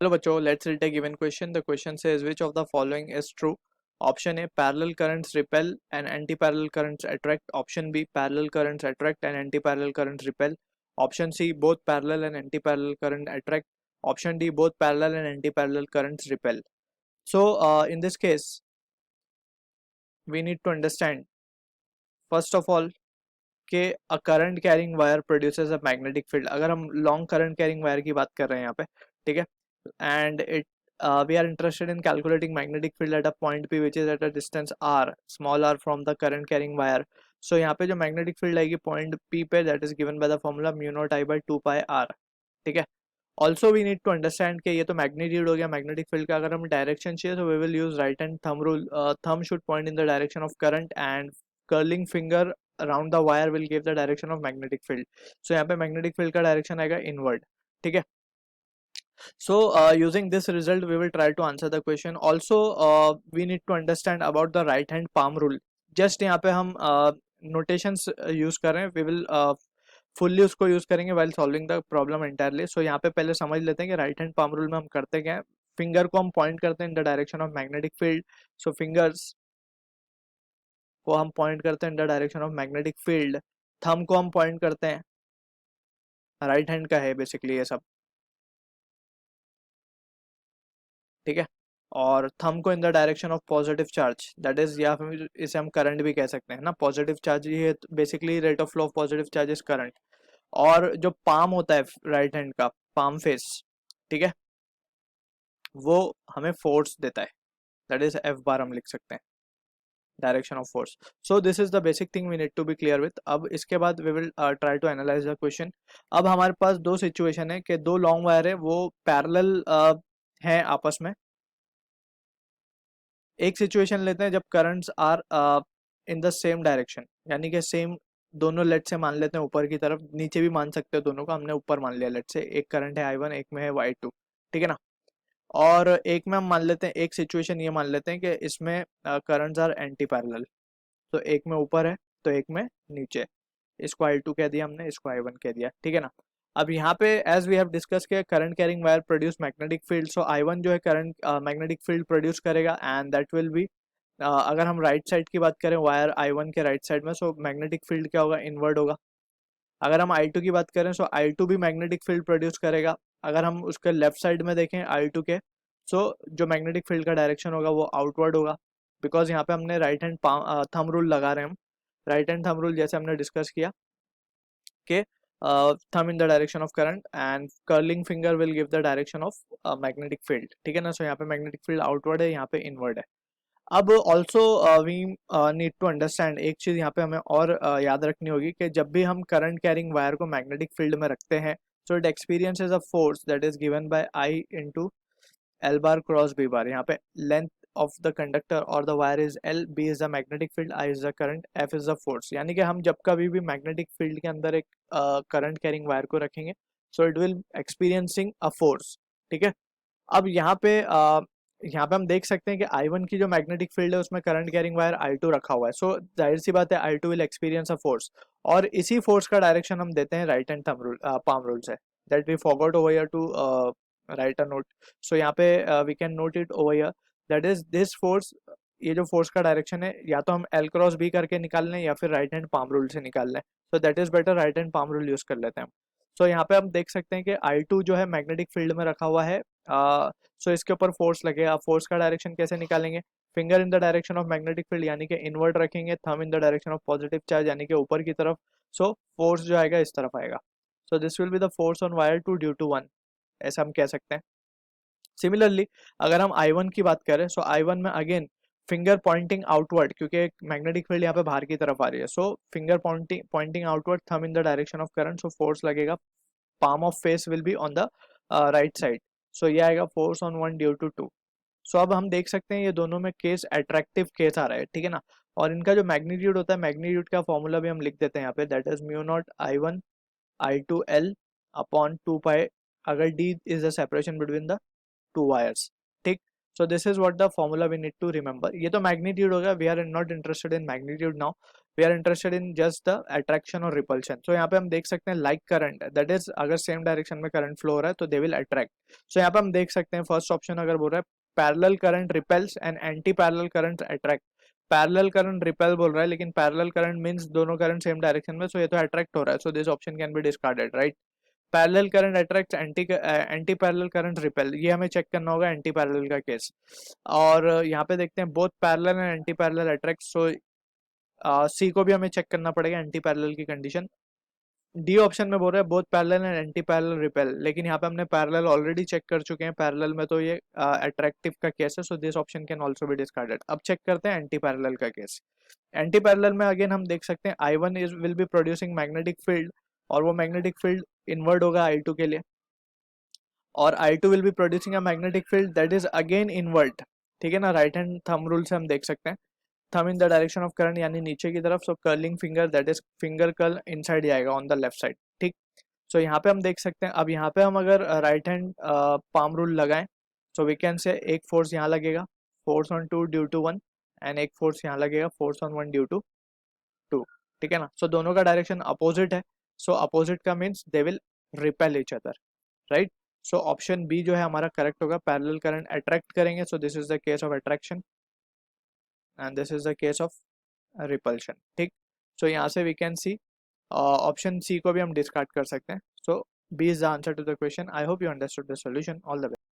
Hello बच्चों, let's take a given question. The question says which of the following is true? Option A, parallel currents repel and anti-parallel currents attract. Option B, parallel currents attract and anti-parallel currents repel. Option C, both parallel and anti-parallel current attract. Option D, both parallel and anti-parallel currents repel. So in this case we need to understand first of all कि a current carrying wire produces a magnetic field. अगर हम long current carrying wire की बात कर रहे हैं यहाँ पे, ठीक है, and we are interested in calculating magnetic field at a point P which is at a distance r, small r from the current carrying wire. So यहाँ पे जो magnetic field आएगी point P पे, that is given by the formula mu naught I by 2 pi r, ठीक है. Also we need to understand कि ये तो magnitude हो गया magnetic field का. अगर हम direction चाहिए तो we will use right hand thumb rule. Thumb should point in the direction of current and curling finger around the wire will give the direction of magnetic field. So यहाँ पे magnetic field का direction आएगा inward, ठीक है. So using this result we will try to answer the question. Also we need to understand about the right hand palm rule. Just यहाँ पे हम notations use कर रहे हैं. We will फुल्ली उसको यूज करेंगे while solving the problem entirely. So यहाँ पे पहले समझ लेते हैं कि राइट हैंड palm rule में हम करते क्या है. फिंगर को हम पॉइंट करते हैं इन the direction of magnetic field. So fingers को हम पॉइंट करते हैं इन the direction of magnetic field. Thumb को हम पॉइंट करते हैं, राइट हैंड का है बेसिकली ये सब, ठीक है. और थंब को इन the direction of positive charge, that is, या फिर इसे हम करंट भी कह सकते हैं ना. पॉजिटिव चार्ज ये basically rate of flow of positive charge is current. और जो पाम होता है राइट हैंड का पाम फेस, ठीक है, वो हमें फोर्स देता है, दैट इज एफ बार हम लिख सकते हैं, direction of force. So this is the basic thing we need to be clear with. अब इसके बाद we will try to analyse the question. अब हमारे पास दो सिचुएशन है कि दो लॉन्ग वायर है वो पैरेलल हैं आपस में. एक सिचुएशन लेते हैं जब currents are in the same direction, यानी कि सेम दोनों, लेट से मान लेते हैं ऊपर की तरफ, नीचे भी मान सकते हो दोनों को, हमने ऊपर मान लिया. लेट से एक करंट है I1, एक में है Y2, ठीक है ना. और एक में हम मान लेते हैं, एक सिचुएशन ये मान लेते हैं कि इसमें करंट्स आर एंटी पैरेलल. तो एक में ऊपर है तो एक में नीचे. इसको I2 कह दिया हमने, इसको I1 कह दिया, ठीक है ना. अब यहाँ पे एज वी हैव डिस्कस किया, current carrying wire produce magnetic field. So I1 जो है करंट मैग्नेटिक फील्ड प्रोड्यूस करेगा एंड दैट विल बी, अगर हम राइट साइड की बात करें वायर I1 के राइट साइड में, सो मैग्नेटिक फील्ड क्या होगा, इनवर्ड होगा. अगर हम I2 की बात करें सो I2 भी मैग्नेटिक फील्ड प्रोड्यूस करेगा. अगर हम उसके लेफ्ट साइड में देखें I2 के, सो जो मैग्नेटिक फील्ड का डायरेक्शन होगा वो आउटवर्ड होगा. बिकॉज यहाँ पे हमने राइट हैंड थंब रूल लगा रहे हैं हम. राइट हैंड थंब रूल जैसे हमने डिस्कस किया कि thumb in the direction of current and curling finger will give the direction of magnetic field, ठीक है ना. सो यहाँ पे मैग्नेटिक फील्ड आउटवर्ड है, यहाँ पे इनवर्ड है. अब also we need to understand, एक चीज़ यहाँ पे हमें और याद रखनी होगी कि जब भी हम करंट कैरिंग वायर को मैग्नेटिक फील्ड में रखते हैं, so it experiences a force that is given by I into L bar cross B bar. यहाँ पे length of the conductor or the wire is L, B is the magnetic field, I is the current, F is the force. यानी कि हम जब कभी भी magnetic field के अंदर एक करंट कैरिंग वायर को रखेंगे, so it will experiencing a force, ठीक है. अब यहाँ पे हम देख सकते हैं कि I1 की जो मैग्नेटिक फील्ड है उसमें करंट कैरिंग वायर I2 रखा हुआ है. सो जाहिर सी बात है I2 will experience a force, और इसी फोर्स का डायरेक्शन हम देते हैं right hand thumb rule palm rule से. That we forgot over here to write a note. So यहाँ पे we can note it over here, that is this force. ये जो फोर्स का डायरेक्शन है या तो हम एल क्रॉस बी करके निकाल लें या फिर राइट हैंड पाम रूल से निकाल लें. So that is better, right hand palm rule use कर लेते हैं हम. सो यहाँ पे हम देख सकते हैं कि I2 जो है मैग्नेटिक फील्ड में रखा हुआ है. सो इसके ऊपर फोर्स लगेगा. फोर्स का डायरेक्शन कैसे निकालेंगे, finger in the direction of magnetic field यानी कि इनवर्ड रखेंगे, thumb in the direction of positive charge यानी कि ऊपर की तरफ. सो फोर्स जो आएगा इस तरफ आएगा. So this will be the force on wire 2 due to 1, ऐसा हम कह सकते हैं. सिमिलरली अगर हम I1 की बात करें, सो I1 में अगेन फिंगर पॉइंटिंग आउटवर्ड, क्योंकि मैग्नेटिक फील्ड यहाँ पे बाहर की तरफ आ रही है. So finger pointing outward, thumb in the direction of current, so force लगेगा. palm of face will be on the right side. So ये आएगा force on 1 due to 2. So अब हम देख सकते हैं ये दोनों में केस अट्रैक्टिव केस आ रहा है, ठीक है ना. और इनका जो मैग्नीट्यूड होता है, मैग्नीट्यूड का फॉर्मूला भी हम लिख देते हैं यहाँ पे, that is mu naught I1 I2 L upon 2 पाई, अगर D is the separation between the two wires, ठीक. So this is what the formula we need to remember. ये तो मैग्नीट्यूड होगा, we are not interested in magnitude now. We are interested in just the attraction और repulsion. So यहाँ पे हम देख सकते हैं लाइक करंट, दैट इज अगर सेम डायरेक्शन में करंट फ्लो हो रहा है तो दे विल अट्रैक्ट। सो यहाँ पे हम देख सकते हैं फर्स्ट ऑप्शन अगर बोल रहा है parallel current repels and anti parallel current attract. Parallel current repel बोल रहा है, लेकिन पैरेलल करंट मींस दोनों करंट सेम डायरेक्शन में, सो ये तो अट्रैक्ट हो रहा है, so this option can be discarded, right. Parallel current attract, anti parallel current repel, ये हमें चेक करना होगा एंटी पैरेलल का केस। और यहाँ पे देखते हैं both parallel and anti parallel attract, so C को भी हमें चेक करना पड़ेगा एंटी पैरेलल की कंडीशन। डी ऑप्शन में बोल रहे हैं both parallel and anti parallel repel, लेकिन यहाँ पे हमने पैरेलल ऑलरेडी चेक कर चुके हैं, पैरेलल में तो ये अट्रैक्टिव का केस है, so this option can also be discarded. अब चेक करते हैं एंटी पैरेलल का केस। एंटी पैरेलल में अगेन हम देख सकते हैं I1 is will be producing magnetic field, और वो मैग्नेटिक फील्ड इनवर्ड होगा I2 के लिए, और I2 will be producing a magnetic field that is again inward, ठीक है ना। राइट हैंड थंब रूल से हम देख सकते हैं, thumb in the direction of current यानी नीचे की तरफ, so curling finger that is finger curl inside जाएगा ऑन द लेफ्ट साइड, ठीक। सो यहाँ पे हम देख सकते हैं, अब यहाँ पे हम अगर राइट हैंड पाम रूल लगाएं, सो वी कैन से एक फोर्स यहाँ लगेगा, force on 2 due to 1, and एक फोर्स यहाँ लगेगा, फोर्स ऑन 1 ड्यू टू 2, ठीक है ना। सो दोनों का डायरेक्शन अपोजिट है, सो अपोजिट का means they will repel each other, right. So option B जो है हमारा करेक्ट होगा, पैरेलल करंट अट्रैक्ट करेंगे, so this is the case of attraction and this is the case of repulsion, ठीक। So यहाँ से we can see option C को भी हम डिस्कार्ड कर सकते हैं। So B is the answer to the question. I hope you understood the solution. All the best.